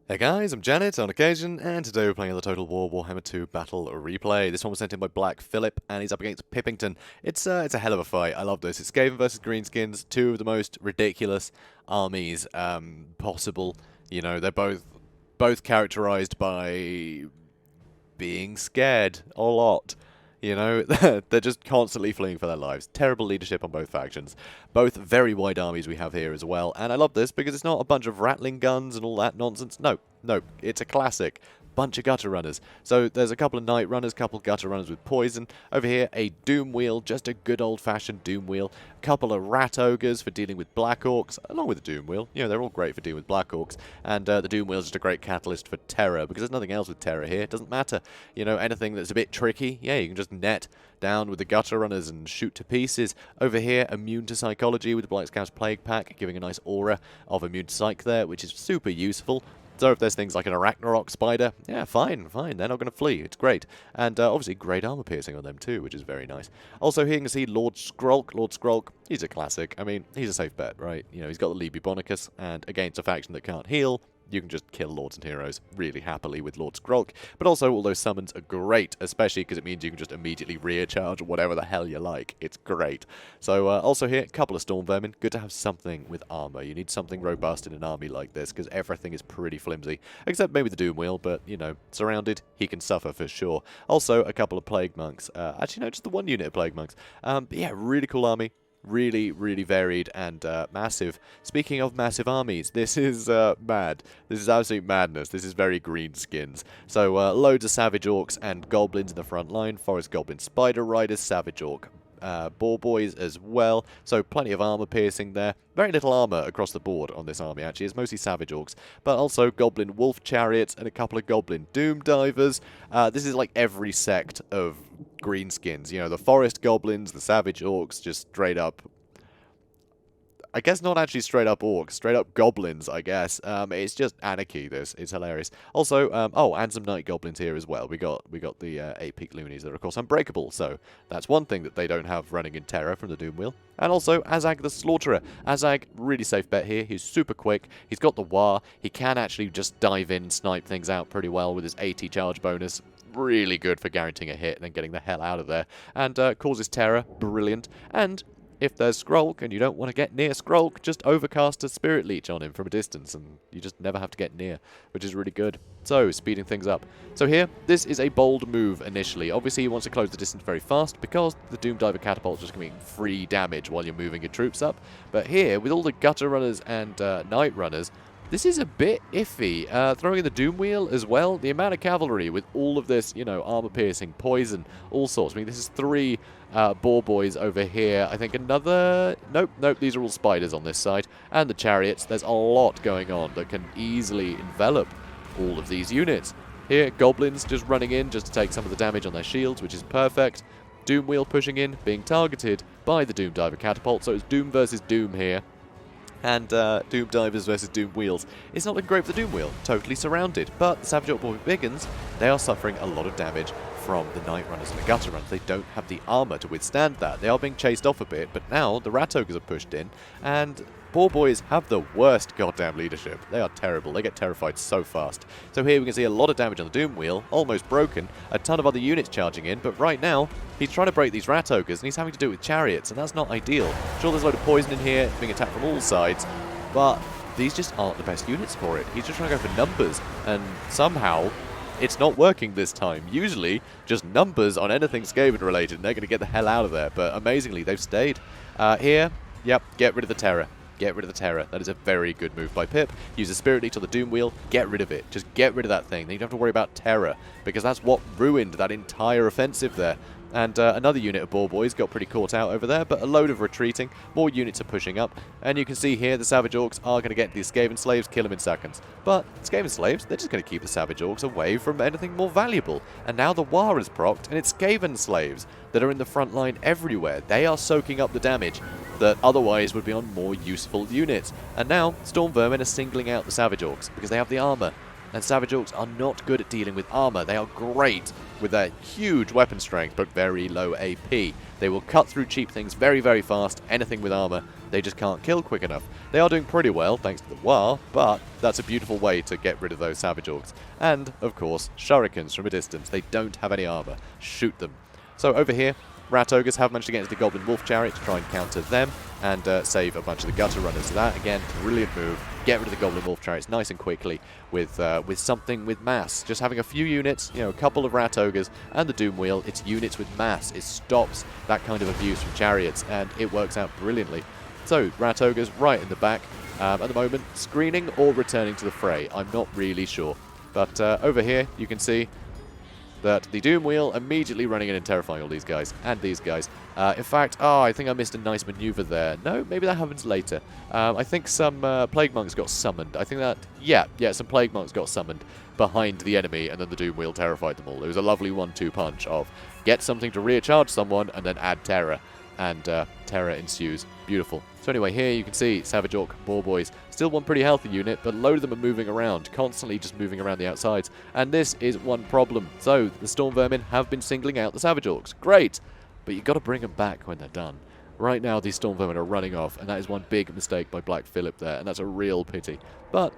Hey guys, I'm JanetOnOccasion, and today we're playing the Total War Warhammer II Battle Replay. This one was sent in by Phillip, and he's up against Pippington. It's a hell of a fight. I love this. It's Skaven versus Greenskins, two of the most ridiculous armies possible. You know, they're both characterized by being scared a lot. You know, they're just constantly fleeing for their lives. Terrible leadership on both factions. Both very wide armies we have here as well. And I love this because it's not a bunch of rattling guns and all that nonsense. No, it's a classic. Bunch of gutter runners. So there's a couple of night runners, couple of gutter runners with poison. Over here, a Doomwheel, just a good old-fashioned Doomwheel. A couple of rat ogres for dealing with black orcs, along with the Doomwheel. You know, they're all great for dealing with black orcs. And the Doomwheel is just a great catalyst for terror, because there's nothing else with terror here. It doesn't matter. You know, anything that's a bit tricky, yeah, you can just net down with the gutter runners and shoot to pieces. Over here, immune to psychology with the Black Scouts Plague Pack, giving a nice aura of immune to psych there, which is super useful. So if there's things like an Arachnarok spider, yeah, fine, they're not going to flee, it's great. And obviously great armor piercing on them too, which is very nice. Also here you can see Lord Skrulk, he's a classic. I mean, he's a safe bet, right? You know, he's got the Lebubonicus, and against a faction that can't heal, you can just kill Lords and Heroes really happily with Lord Skrulk. But also, all those summons are great, especially because it means you can just immediately rear charge whatever the hell you like. It's great. So, also here, a couple of Storm Vermin. Good to have something with armor. You need something robust in an army like this, because everything is pretty flimsy. Except maybe the Doomwheel, but, you know, surrounded, he can suffer for sure. Also, a couple of Plague Monks. Actually, no, just the one unit of Plague Monks. But yeah, really cool army. Really, really varied and massive. Speaking of massive armies, this is mad. This is absolute madness. This is very Greenskins. So loads of Savage Orcs and Goblins in the front line. Forest Goblin Spider Riders, Savage Orc Boar Boys as well. So plenty of armor piercing there. Very little armor across the board on this army, actually. It's mostly Savage Orcs. But also Goblin Wolf Chariots and a couple of Goblin Doom Divers. This is like every sect of Greenskins. You know, the Forest Goblins, the Savage Orcs, just straight up... I guess not actually straight up orcs, straight up goblins, I guess. It's just anarchy, this. It's hilarious. Also, oh, and some night goblins here as well. We got the 8-peak loonies that are, of course, unbreakable, so that's one thing that they don't have running in terror from the Doomwheel. And also, Azag the Slaughterer. Azag, really safe bet here. He's super quick. He's got the War. He can actually just dive in and snipe things out pretty well with his 80 charge bonus. Really good for guaranteeing a hit and then getting the hell out of there. And causes terror. Brilliant. And... if there's Skrulk and you don't want to get near Skrulk, just overcast a Spirit Leech on him from a distance and you just never have to get near, which is really good. So, speeding things up. So here, this is a bold move initially. Obviously, he wants to close the distance very fast because the Doom Diver Catapult is just going to be free damage while you're moving your troops up. But here, with all the Gutter Runners and Night Runners, this is a bit iffy. Throwing in the Doomwheel as well, the amount of cavalry with all of this, you know, armor piercing, poison, all sorts. I mean, this is 3 Boar Boys over here. I think another... Nope, these are all spiders on this side. And the chariots. There's a lot going on that can easily envelop all of these units. Here, goblins just running in just to take some of the damage on their shields, which is perfect. Doomwheel pushing in, being targeted by the Doom Diver Catapult. So it's Doom versus Doom here. And Doom Divers versus Doom Wheels. It's not looking great for the Doomwheel. Totally surrounded. But the Savage Orc Boy Biggins, they are suffering a lot of damage from the Night Runners and the Gutter Runners. They don't have the armor to withstand that. They are being chased off a bit, but now the Rat Ogres are pushed in, and Boar Boys have the worst goddamn leadership. They are terrible. They get terrified so fast. So here we can see a lot of damage on the Doomwheel, almost broken, a ton of other units charging in, but right now, he's trying to break these Rat Ogres, and he's having to do it with chariots, and that's not ideal. Sure, there's a load of poison in here, being attacked from all sides, but these just aren't the best units for it. He's just trying to go for numbers, and somehow... it's not working this time. Usually, just numbers on anything Skaven related, and they're going to get the hell out of there. But amazingly, they've stayed. Here, yep, get rid of the terror. Get rid of the terror. That is a very good move by Pip. Use the Spirit Leech on the Doomwheel. Get rid of it. Just get rid of that thing. Then you don't have to worry about terror, because that's what ruined that entire offensive there. And another unit of Boar Boys got pretty caught out over there, but a load of retreating. More units are pushing up. And you can see here the Savage Orcs are going to get these Skaven Slaves, kill them in seconds. But Skaven Slaves, they're just going to keep the Savage Orcs away from anything more valuable. And now the War is procced, and it's Skaven Slaves that are in the front line everywhere. They are soaking up the damage that otherwise would be on more useful units. And now Storm Vermin are singling out the Savage Orcs because they have the armor. And Savage Orcs are not good at dealing with armor. They are great with their huge weapon strength, but very low AP. They will cut through cheap things very, very fast. Anything with armor, they just can't kill quick enough. They are doing pretty well, thanks to the War, but that's a beautiful way to get rid of those Savage Orcs. And, of course, Shurikens from a distance. They don't have any armor. Shoot them. So over here, Rat Ogres have managed to get into the Goblin Wolf Chariot to try and counter them and save a bunch of the Gutter Runners. So that, again, brilliant move. Get rid of the Goblin Wolf Chariots nice and quickly with something with mass. Just having a few units, you know, a couple of Rat Ogres and the Doomwheel, it's units with mass. It stops that kind of abuse from Chariots, and it works out brilliantly. So, Rat Ogres right in the back at the moment, screening or returning to the fray. I'm not really sure. But over here, you can see that the Doomwheel immediately running in and terrifying all these guys and these guys. In fact, I think I missed a nice maneuver there. No, maybe that happens later. I think some Plague Monks got summoned. I think that, yeah, some Plague Monks got summoned behind the enemy, and then the Doomwheel terrified them all. It was a lovely 1-2 punch of get something to recharge someone and then add terror. And terror ensues. Beautiful. So anyway, here you can see Savage Orc Boar Boys. Still one pretty healthy unit, but a load of them are moving around, constantly just moving around the outsides. And this is one problem. So, the Storm Vermin have been singling out the Savage Orcs. Great! But you've got to bring them back when they're done. Right now, these Storm Vermin are running off, and that is one big mistake by Black Phillip there, and that's a real pity. But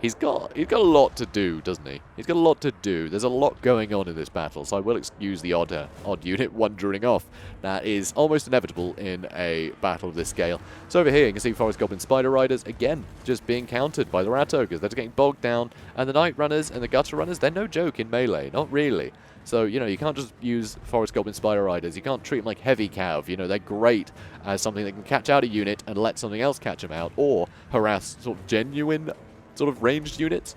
he's got a lot to do, doesn't he? He's got a lot to do. There's a lot going on in this battle, so I will excuse the odd unit wandering off. That is almost inevitable in a battle of this scale. So over here, you can see Forest Goblin Spider Riders, again, just being countered by the Rat Ogres. They're just getting bogged down, and the Night Runners and the Gutter Runners, they're no joke in melee, not really. So, you know, you can't just use Forest Goblin Spider Riders. You can't treat them like heavy cav. You know, they're great as something that can catch out a unit and let something else catch them out, or harass sort of genuine sort of ranged units.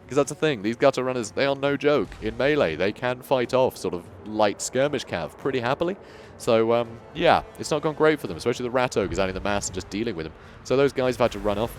Because that's the thing, these Gutter Runners, they are no joke in melee. They can fight off sort of light skirmish cav pretty happily. So, yeah, it's not gone great for them, especially the Rat Ogres adding the mass and just dealing with them. So those guys have had to run off.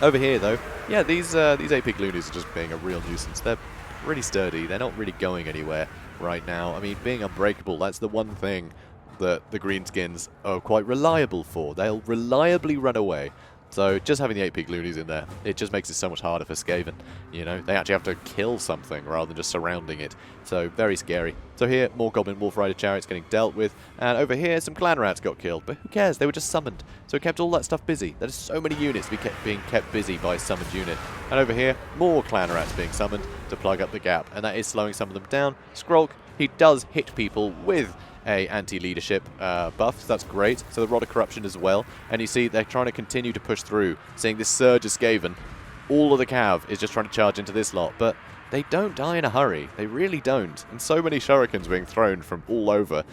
Over here, though, yeah, these AP Loonies are just being a real nuisance. They're really sturdy. They're not really going anywhere right now. I mean, being unbreakable, that's the one thing that the Greenskins are quite reliable for. They'll reliably run away. So just having the 8-pig loonies in there, it just makes it so much harder for Skaven. You know, they actually have to kill something rather than just surrounding it. So very scary. So here, more Goblin Wolf Rider Chariots getting dealt with. And over here, some Clan Rats got killed. But who cares? They were just summoned. So it kept all that stuff busy. There's so many units being kept busy by a summoned unit. And over here, more Clan Rats being summoned to plug up the gap. And that is slowing some of them down. Skrulk, he does hit people with a anti-leadership buff, so that's great. So the Rod of Corruption as well. And you see they're trying to continue to push through, seeing this surge of Skaven. All of the cav is just trying to charge into this lot, but they don't die in a hurry. They really don't. And so many shurikens being thrown from all over.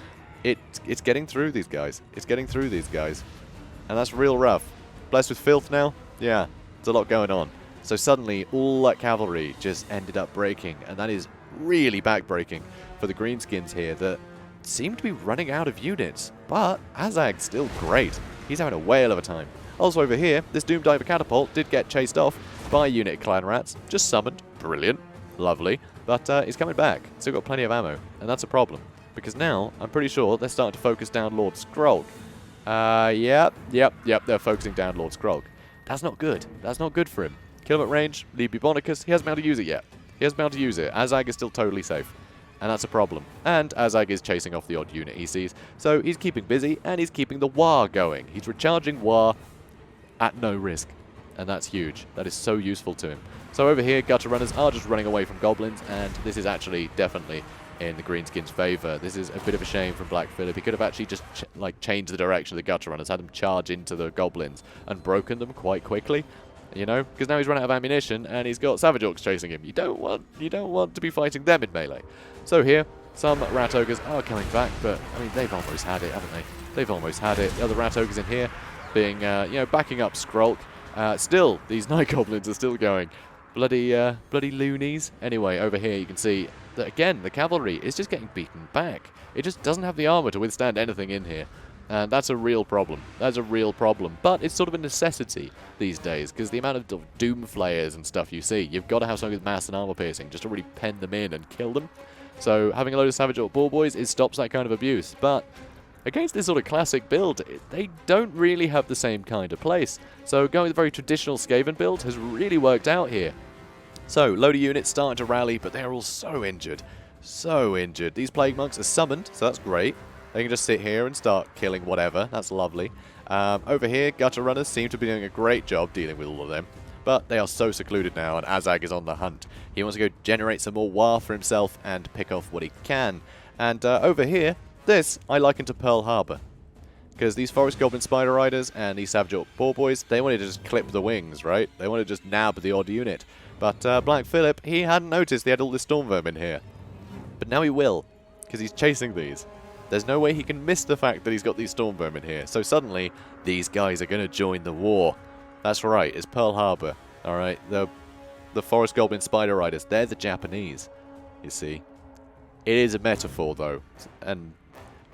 It's getting through these guys. It's getting through these guys. And that's real rough. Blessed with filth now? Yeah, there's a lot going on. So suddenly, all that cavalry just ended up breaking, and that is really backbreaking for the Greenskins here that seem to be running out of units, but Azag's still great. He's having a whale of a time. Also over here, this Doom Diver Catapult did get chased off by a unit of Clan Rats, just summoned, brilliant, lovely, but he's coming back, still got plenty of ammo, and that's a problem, because now, I'm pretty sure they're starting to focus down Lord Skrulk. Yep, they're focusing down Lord Skrulk. That's not good. That's not good for him. Kill him at range, leave Bubonicus, he hasn't been able to use it yet. He hasn't been able to use it. Azag is still totally safe. And that's a problem. And Azag is chasing off the odd unit he sees. So he's keeping busy, and he's keeping the War going. He's recharging War at no risk. And that's huge. That is so useful to him. So over here, Gutter Runners are just running away from Goblins, and this is actually definitely in the Greenskins' favour. This is a bit of a shame from Black Phillip. He could have actually just changed the direction of the Gutter Runners, had them charge into the Goblins, and broken them quite quickly. You know, because now he's run out of ammunition and he's got Savage Orcs chasing him. You don't want to be fighting them in melee. So here, some Rat Ogres are coming back, but I mean they've almost had it, haven't they? They've almost had it. The other Rat Ogres in here, being you know, backing up Skrulk. Still, these Night Goblins are still going. Bloody loonies. Anyway, over here you can see that again the cavalry is just getting beaten back. It just doesn't have the armor to withstand anything in here. And that's a real problem. That's a real problem. But it's sort of a necessity these days, because the amount of Doom Flayers and stuff you see, you've got to have something with mass and armor piercing just to really pen them in and kill them. So having a load of Savage Orc Ball Boys, it stops that kind of abuse. But against this sort of classic build, they don't really have the same kind of place. So going with a very traditional Skaven build has really worked out here. So, load of units starting to rally, but they're all so injured. So injured. These Plague Monks are summoned, so that's great. They can just sit here and start killing whatever. That's lovely. Over here, Gutter Runners seem to be doing a great job dealing with all of them. But they are so secluded now, and Azag is on the hunt. He wants to go generate some more war for himself and pick off what he can. And over here, this I liken to Pearl Harbor. Because these Forest Goblin Spider Riders and these Savage Orc Boar Boys, they wanted to just clip the wings, right? They wanted to just nab the odd unit. But Black Phillip, he hadn't noticed they had all this Storm Vermin here. But now he will, because he's chasing these. There's no way he can miss the fact that he's got these Storm Vermin here. So suddenly, these guys are going to join the war. That's right, it's Pearl Harbor. Alright, the Forest Goblin Spider Riders, they're the Japanese, you see. It is a metaphor, though, and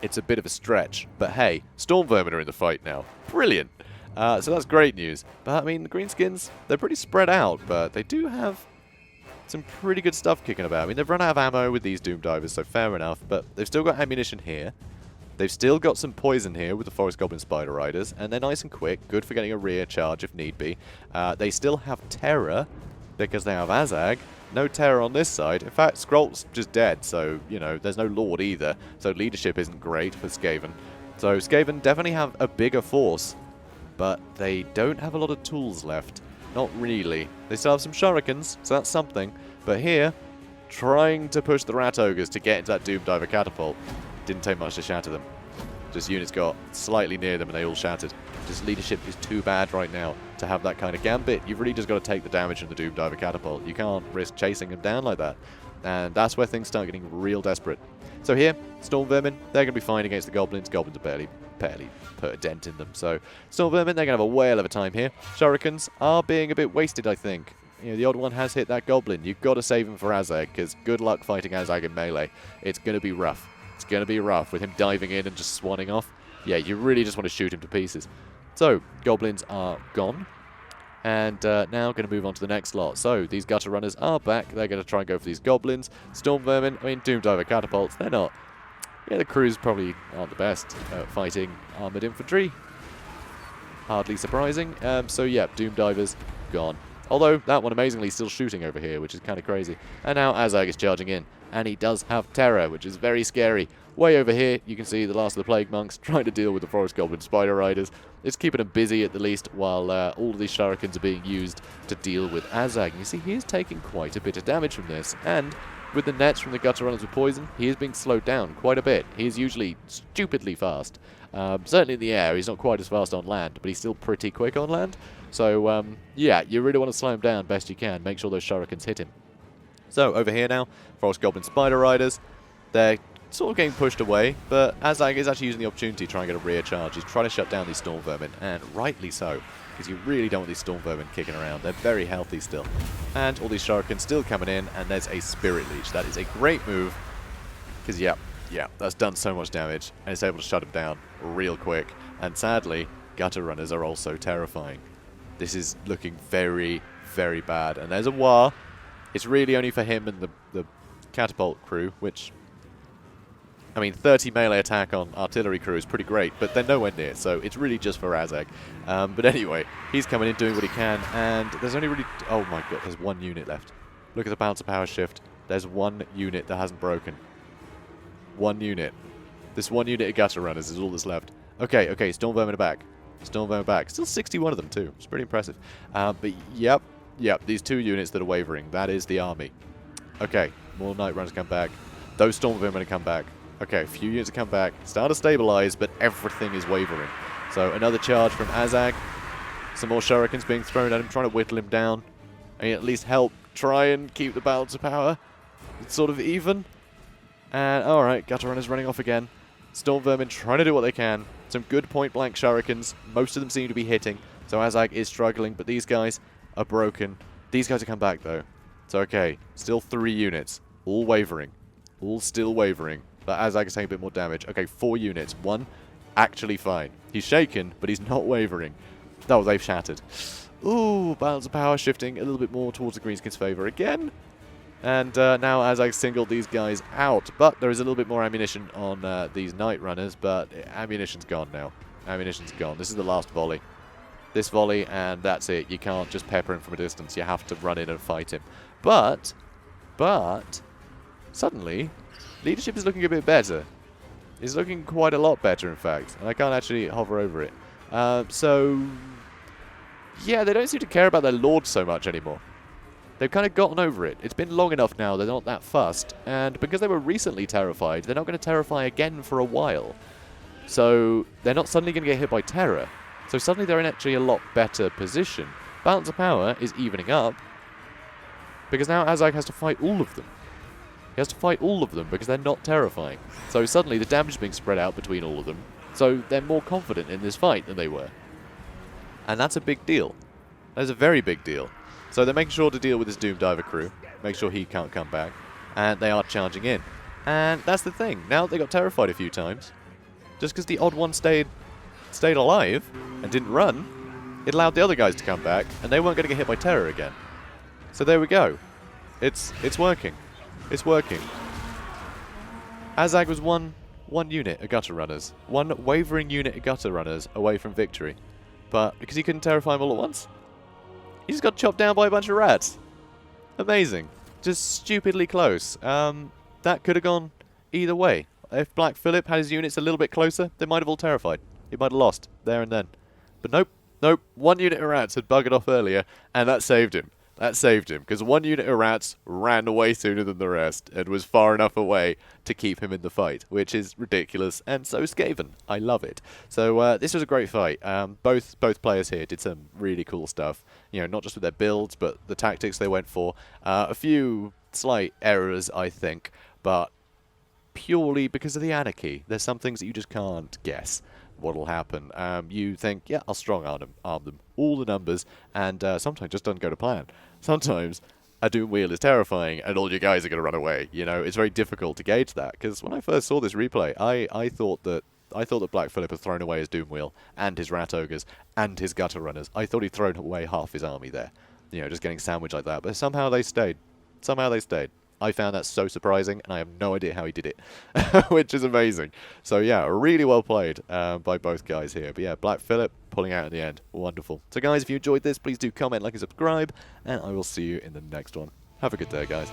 it's a bit of a stretch. But hey, Storm Vermin are in the fight now. Brilliant! So that's great news. But, I mean, the Greenskins, they're pretty spread out, but they do have some pretty good stuff kicking about. I mean, they've run out of ammo with these Doom Divers, so fair enough, but they've still got ammunition here. They've still got some poison here with the Forest Goblin Spider Riders, and they're nice and quick, good for getting a rear charge if need be. They still have terror, because they have Azag. No terror on this side. In fact, Skrult's just dead, so, you know, there's no Lord either, so leadership isn't great for Skaven. So Skaven definitely have a bigger force, but they don't have a lot of tools left. Not really. They still have some shurikens, so that's something. But here, trying to push the Rat Ogres to get into that Doom Diver catapult. Didn't take much to shatter them. Just units got slightly near them and they all shattered. Just leadership is too bad right now to have that kind of gambit. You've really just got to take the damage from the Doom Diver catapult. You can't risk chasing them down like that. And that's where things start getting real desperate. So here, Storm Vermin, they're going to be fine against the Goblins. Goblins are barely put a dent in them. So Storm Vermin, they're going to have a whale of a time here. Shurikens are being a bit wasted, I think. You know, the odd one has hit that Goblin. You've got to save him for Azag, because good luck fighting Azag in melee. It's going to be rough. It's going to be rough with him diving in and just swanning off. Yeah, you really just want to shoot him to pieces. So, Goblins are gone. And now going to move on to the next lot. So, these Gutter Runners are back. They're going to try and go for these Goblins. Storm Vermin, I mean, Doom Diver Catapults, they're not. Yeah, the crews probably aren't the best at fighting armoured infantry. Hardly surprising. So, yeah, Doom Divers gone. Although, that one amazingly still shooting over here, which is kind of crazy. And now Azag is charging in. And he does have terror, which is very scary. Way over here, you can see the last of the Plague Monks trying to deal with the Forest Goblin Spider Riders. It's keeping them busy at the least, while all of these shurikens are being used to deal with Azag. And you see, he is taking quite a bit of damage from this. And with the nets from the Gutter Runners with poison, he is being slowed down quite a bit. He is usually stupidly fast. Certainly in the air, he's not quite as fast on land, but he's still pretty quick on land. So, yeah, you really want to slow him down best you can. Make sure those shurikens hit him. So, over here now, Forest Goblin Spider Riders. They're sort of getting pushed away, but Azag is actually using the opportunity to try and get a rear charge. He's trying to shut down these Storm Vermin, and rightly so, because you really don't want these Storm Vermin kicking around. They're very healthy still. And all these shurikens still coming in, and there's a Spirit Leech. That is a great move, because, yeah, that's done so much damage, and it's able to shut him down real quick. And sadly, Gutter Runners are also terrifying. This is looking very, very bad. And there's a War. It's really only for him and the catapult crew, which, I mean, 30 melee attack on artillery crew is pretty great, but they're nowhere near, so it's really just for Azag. But anyway, he's coming in doing what he can, and there's only really, oh my god, there's one unit left. Look at the balance of power shift. There's one unit that hasn't broken. One unit. This one unit of Gutter Runners is all that's left. Okay, Storm Vermin are back. Storm Vermin back. Still 61 of them too. It's pretty impressive. But yep, these two units that are wavering, that is the army. Okay, more Night Runners come back. Those Storm Vermin come back. Okay, a few units come back. Start to stabilize, but everything is wavering. So another charge from Azag. Some more shurikens being thrown at him, trying to whittle him down. And at least help try and keep the balance of power. It's sort of even. And alright, Gutter Runners running off again. Storm Vermin trying to do what they can. Some good point-blank shurikens. Most of them seem to be hitting. So Azag is struggling, but these guys are broken. These guys have come back, though. So, okay, still 3 units. All wavering. All still wavering. But Azag is taking a bit more damage. Okay, 4 units. 1 actually fine. He's shaken, but he's not wavering. Oh, they've shattered. Ooh, balance of power shifting a little bit more towards the Greenskins' favour again. And now Azag singled these guys out. But there is a little bit more ammunition on these Night Runners, but ammunition's gone now. Ammunition's gone. This is the last volley. This volley, and that's it. You can't just pepper him from a distance. You have to run in and fight him. But, suddenly, leadership is looking a bit better. It's looking quite a lot better, in fact. And I can't actually hover over it. So, yeah, they don't seem to care about their lord so much anymore. They've kind of gotten over it. It's been long enough now, they're not that fussed. And because they were recently terrified, they're not going to terrify again for a while. So they're not suddenly going to get hit by terror. So suddenly they're in actually a lot better position. Balance of power is evening up. Because now Azag has to fight all of them. He has to fight all of them because they're not terrifying. So suddenly the damage is being spread out between all of them. So they're more confident in this fight than they were. And that's a big deal. That is a very big deal. So they're making sure to deal with this Doom Diver crew. Make sure he can't come back. And they are charging in. And that's the thing. Now they got terrified a few times. Just because the odd one stayed alive and didn't run, it allowed the other guys to come back. And they weren't going to get hit by terror again. So there we go. It's working. It's working. Azag was one unit of gutter runners. One wavering unit of gutter runners away from victory. But because he couldn't terrify them all at once, he just got chopped down by a bunch of rats. Amazing. Just stupidly close. That could have gone either way. If Black Phillip had his units a little bit closer, they might have all terrified. He might have lost there and then. But nope. Nope. One unit of rats had buggered off earlier, and that saved him. That saved him, because one unit of rats ran away sooner than the rest and was far enough away to keep him in the fight, which is ridiculous, and so Skaven. I love it. So this was a great fight. Both players here did some really cool stuff. You know, not just with their builds, but the tactics they went for. A few slight errors, I think, but purely because of the anarchy. There's some things that you just can't guess what'll happen. You think, yeah, I'll strong arm them. All the numbers, and sometimes it just doesn't go to plan. Sometimes a Doomwheel is terrifying, and all your guys are going to run away. You know, it's very difficult to gauge that, because when I first saw this replay, I thought that Black Phillip had thrown away his Doomwheel, and his Rat Ogres, and his Gutter Runners. I thought he'd thrown away half his army there. You know, just getting sandwiched like that. But somehow they stayed. Somehow they stayed. I found that so surprising, and I have no idea how he did it, which is amazing. So yeah, really well played by both guys here. But yeah, Black Phillip pulling out at the end. Wonderful. So guys, if you enjoyed this, please do comment, like, and subscribe, and I will see you in the next one. Have a good day, guys.